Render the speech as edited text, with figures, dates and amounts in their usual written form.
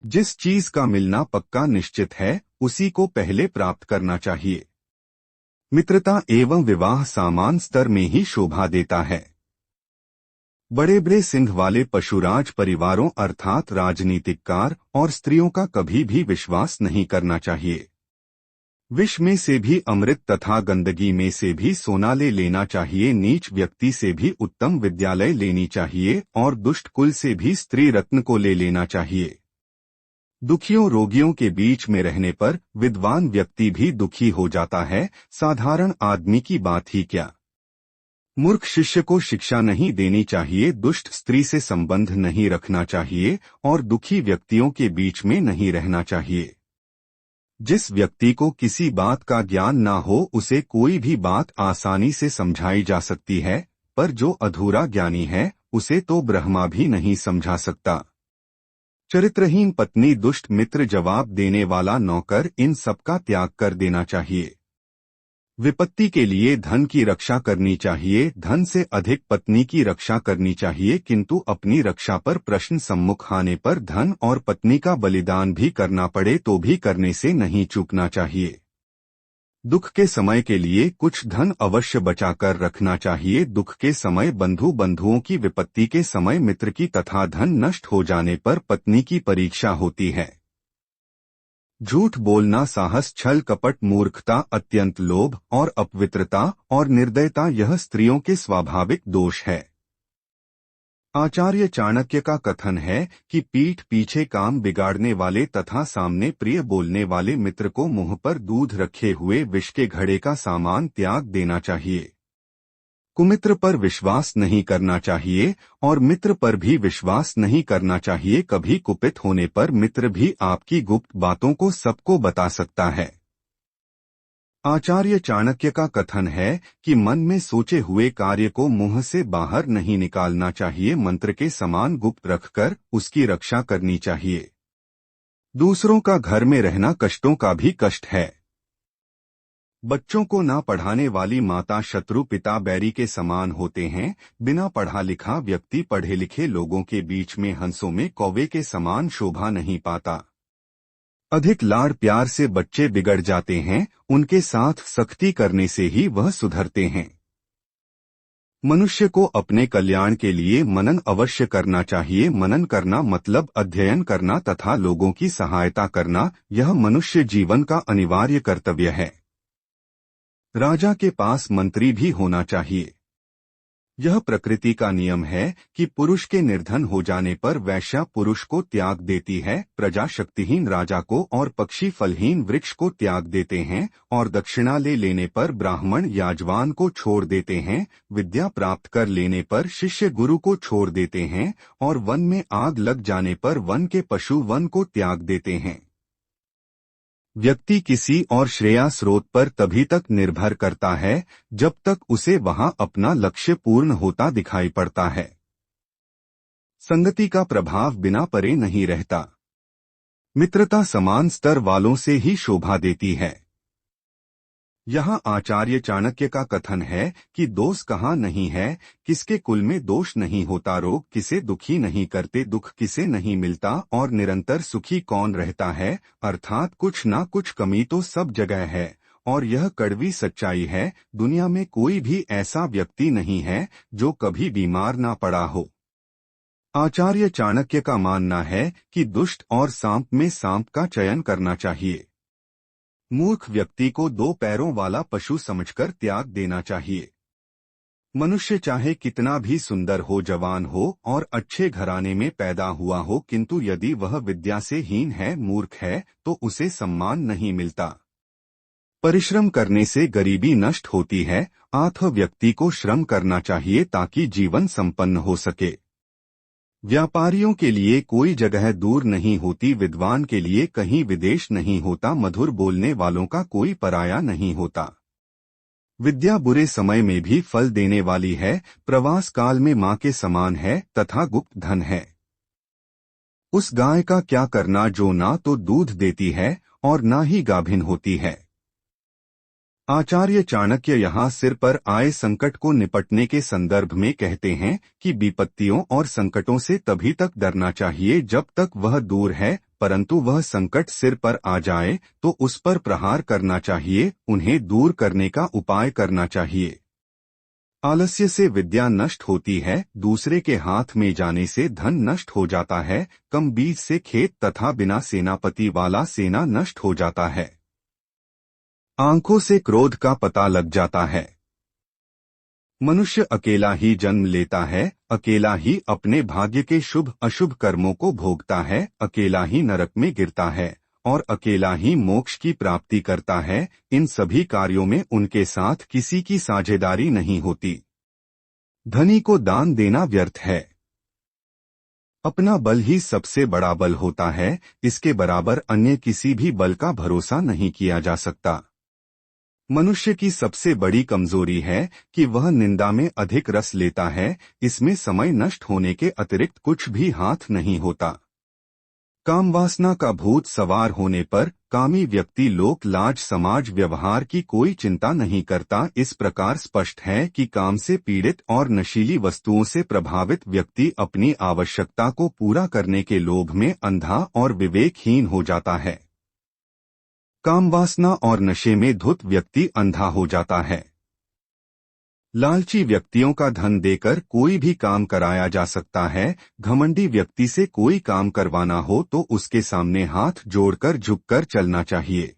जिस चीज का मिलना पक्का निश्चित है उसी को पहले प्राप्त करना चाहिए। मित्रता एवं विवाह समान स्तर में ही शोभा देता है। बड़े बड़े सिंह वाले पशुराज परिवारों अर्थात राजनीतिककार और स्त्रियों का कभी भी विश्वास नहीं करना चाहिए। विष में से भी अमृत तथा गंदगी में से भी सोना ले लेना चाहिए। नीच व्यक्ति से भी उत्तम विद्यालय लेनी चाहिए और दुष्ट कुल से भी स्त्री रत्न को ले लेना चाहिए। दुखियों रोगियों के बीच में रहने पर विद्वान व्यक्ति भी दुखी हो जाता है, साधारण आदमी की बात ही क्या। मूर्ख शिष्य को शिक्षा नहीं देनी चाहिए, दुष्ट स्त्री से संबंध नहीं रखना चाहिए और दुखी व्यक्तियों के बीच में नहीं रहना चाहिए। जिस व्यक्ति को किसी बात का ज्ञान ना हो उसे कोई भी बात आसानी से समझाई जा सकती है, पर जो अधूरा ज्ञानी है उसे तो ब्रह्मा भी नहीं समझा सकता। चरित्रहीन पत्नी, दुष्ट मित्र, जवाब देने वाला नौकर, इन सबका त्याग कर देना चाहिए। विपत्ति के लिए धन की रक्षा करनी चाहिए, धन से अधिक पत्नी की रक्षा करनी चाहिए, किंतु अपनी रक्षा पर प्रश्न सम्मुख आने पर धन और पत्नी का बलिदान भी करना पड़े तो भी करने से नहीं चूकना चाहिए। दुख के समय के लिए कुछ धन अवश्य बचाकर रखना चाहिए। दुख के समय बंधुओं की, विपत्ति के समय मित्र की तथा धन नष्ट हो जाने पर पत्नी की परीक्षा होती है। झूठ बोलना, साहस, छल कपट, मूर्खता, अत्यंत लोभ और अपवित्रता और निर्दयता यह स्त्रियों के स्वाभाविक दोष है। आचार्य चाणक्य का कथन है कि पीठ पीछे काम बिगाड़ने वाले तथा सामने प्रिय बोलने वाले मित्र को मुंह पर दूध रखे हुए विष के घड़े का सामान त्याग देना चाहिए। कुमित्र पर विश्वास नहीं करना चाहिए और मित्र पर भी विश्वास नहीं करना चाहिए। कभी कुपित होने पर मित्र भी आपकी गुप्त बातों को सबको बता सकता है। आचार्य चाणक्य का कथन है कि मन में सोचे हुए कार्य को मुंह से बाहर नहीं निकालना चाहिए, मंत्र के समान गुप्त रखकर उसकी रक्षा करनी चाहिए। दूसरों का घर में रहना कष्टों का भी कष्ट है। बच्चों को ना पढ़ाने वाली माता शत्रु, पिता बैरी के समान होते हैं। बिना पढ़ा लिखा व्यक्ति पढ़े लिखे लोगों के बीच में हंसों में कौवे के समान शोभा नहीं पाता। अधिक लाड़ प्यार से बच्चे बिगड़ जाते हैं, उनके साथ सख्ती करने से ही वह सुधरते हैं। मनुष्य को अपने कल्याण के लिए मनन अवश्य करना चाहिए। मनन करना मतलब अध्ययन करना तथा लोगों की सहायता करना, यह मनुष्य जीवन का अनिवार्य कर्तव्य है। राजा के पास मंत्री भी होना चाहिए। यह प्रकृति का नियम है कि पुरुष के निर्धन हो जाने पर वैश्या पुरुष को त्याग देती है, प्रजा शक्तिहीन राजा को और पक्षी फलहीन वृक्ष को त्याग देते हैं और दक्षिणा ले लेने पर ब्राह्मण याजवान को छोड़ देते हैं। विद्या प्राप्त कर लेने पर शिष्य गुरु को छोड़ देते हैं और वन में आग लग जाने पर वन के पशु वन को त्याग देते हैं। व्यक्ति किसी और श्रेया स्रोत पर तभी तक निर्भर करता है जब तक उसे वहां अपना लक्ष्य पूर्ण होता दिखाई पड़ता है। संगति का प्रभाव बिना परे नहीं रहता। मित्रता समान स्तर वालों से ही शोभा देती है। यहाँ आचार्य चाणक्य का कथन है कि दोष कहाँ नहीं है, किसके कुल में दोष नहीं होता, रोग किसे दुखी नहीं करते, दुख किसे नहीं मिलता और निरंतर सुखी कौन रहता है, अर्थात कुछ ना कुछ कमी तो सब जगह है और यह कड़वी सच्चाई है। दुनिया में कोई भी ऐसा व्यक्ति नहीं है जो कभी बीमार ना पड़ा हो। आचार्य चाणक्य का मानना है कि दुष्ट और सांप में सांप का चयन करना चाहिए। मूर्ख व्यक्ति को दो पैरों वाला पशु समझकर त्याग देना चाहिए। मनुष्य चाहे कितना भी सुंदर हो, जवान हो और अच्छे घराने में पैदा हुआ हो, किंतु यदि वह विद्या से हीन है, मूर्ख है, तो उसे सम्मान नहीं मिलता। परिश्रम करने से गरीबी नष्ट होती है। आत्म व्यक्ति को श्रम करना चाहिए ताकि जीवन संपन्न हो सके। व्यापारियों के लिए कोई जगह दूर नहीं होती, विद्वान के लिए कहीं विदेश नहीं होता, मधुर बोलने वालों का कोई पराया नहीं होता। विद्या बुरे समय में भी फल देने वाली है, प्रवास काल में माँ के समान है तथा गुप्त धन है। उस गाय का क्या करना जो ना तो दूध देती है और ना ही गाभिन होती है। आचार्य चाणक्य यहाँ सिर पर आए संकट को निपटने के संदर्भ में कहते हैं कि विपत्तियों और संकटों से तभी तक डरना चाहिए जब तक वह दूर है, परंतु वह संकट सिर पर आ जाए तो उस पर प्रहार करना चाहिए, उन्हें दूर करने का उपाय करना चाहिए। आलस्य से विद्या नष्ट होती है, दूसरे के हाथ में जाने से धन नष्ट हो जाता है, कम बीज से खेत तथा बिना सेनापति वाला सेना नष्ट हो जाता है। आंखों से क्रोध का पता लग जाता है। मनुष्य अकेला ही जन्म लेता है, अकेला ही अपने भाग्य के शुभ अशुभ कर्मों को भोगता है, अकेला ही नरक में गिरता है और अकेला ही मोक्ष की प्राप्ति करता है। इन सभी कार्यों में उनके साथ किसी की साझेदारी नहीं होती। धनी को दान देना व्यर्थ है। अपना बल ही सबसे बड़ा बल होता है, इसके बराबर अन्य किसी भी बल का भरोसा नहीं किया जा सकता। मनुष्य की सबसे बड़ी कमजोरी है कि वह निंदा में अधिक रस लेता है, इसमें समय नष्ट होने के अतिरिक्त कुछ भी हाथ नहीं होता। काम वासना का भूत सवार होने पर कामी व्यक्ति लोक लाज समाज व्यवहार की कोई चिंता नहीं करता। इस प्रकार स्पष्ट है कि काम से पीड़ित और नशीली वस्तुओं से प्रभावित व्यक्ति अपनी आवश्यकता को पूरा करने के लोभ में अंधा और विवेकहीन हो जाता है। काम वासना और नशे में धुत व्यक्ति अंधा हो जाता है। लालची व्यक्तियों का धन देकर कोई भी काम कराया जा सकता है। घमंडी व्यक्ति से कोई काम करवाना हो तो उसके सामने हाथ जोड़कर झुककर चलना चाहिए।